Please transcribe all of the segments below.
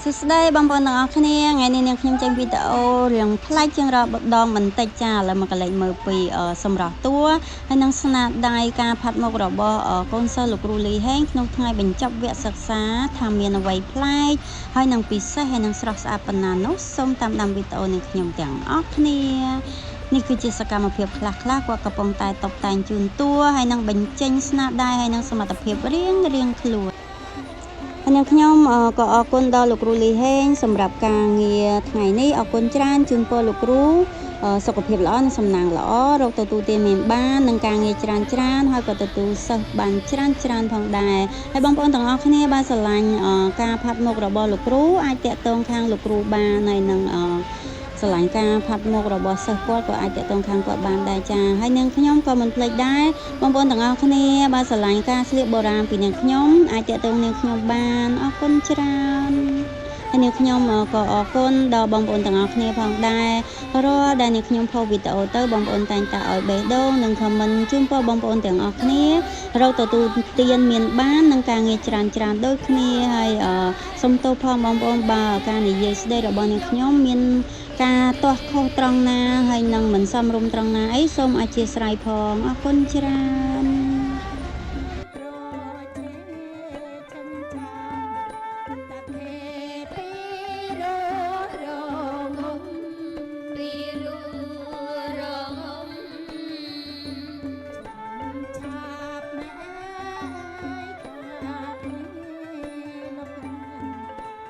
សួស្តីបងប្អូនទាំងអស់គ្នាថ្ងៃនេះនាងខ្ញុំចេញវីដេអូរឿងផ្លាច់ជាងរដងបន្តិចចាឥឡូវមកកលេចមើលពីសម្រាប់តួហើយនឹងស្នាដៃការផាត់មុខរបស់កូនសិស្សលោកគ្រូលីហេងក្នុងថ្ងៃបញ្ចប់វគ្គសិក្សាថាមានអ្វីប្លែកហើយនឹងពិសេសហើយនឹងស្រស់ស្អាតប៉ុណ្ណានោះសូមតាមដានវីដេអូនាងខ្ញុំទាំងអស់គ្នានេះគឺជាសកម្មភាពខ្លះៗគាត់កំពុងតែតុបតែងជូនតួហើយនឹងបញ្ចេញស្នាដៃហើយនឹងសមត្ថភាពរៀងខ្លួនហើយខ្ញុំក៏អរគុណដល់លោកគ្រូលីហេងសម្រាប់ការងារថ្ងៃនេះអរគុណច្រើនជូនពរលោកគ្រូសុខភាពល្អនិងសំណាងល្អរកទទួលទានមានបាននិងការងារច្រើនហើយក៏ទទួលសិស្សបានច្រើនផងដែរហើយបងប្អូនទាំងអស់គ្នាបានស្រឡាញ់ការផាត់មុខរបស់លោកគ្រូអាចតាក់ទងខាងលោកគ្រូបានហើយនឹងស្រឡាញ់ការផាត់មុខរបស់សិស្សគាត់ក៏អាចតាក់ទងខាងគាត់បានដែរចាហើយនាងខ្ញុំក៏មិនភ្លេចដែរបងប្អូនទាំងអស់គ្នាបានស្រឡាញ់ការស្លៀកបុរាណពីនាងខ្ញុំអាចតាក់ទងនាងខ្ញុំបានអរគុណច្រើនហើយនាងខ្ញុំក៏អរគុណដល់បងប្អូនទាំងអស់គ្នាផងដែររាល់ដែលនាងខ្ញុំផុសវីដេអូទៅបងប្អូនតែងតែឲ្យបេះដូងនិងខមមិនជូនពរបងប្អូនទាំងអស់គ្នារកទទួលទានមានបាននិងការងារច្រើនដូចគ្នាហើយសូមទោសផងបងប្អូនបើការនិយាយស្ដីរបស់នាងខ្ញុំមានការទាស់ខុសត្រង់ណាហើយនឹងមិនសមរម្យត្រង់ណាអីសូមអធិស្ឋានផងអរគុណច្រើន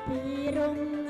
ពីរំ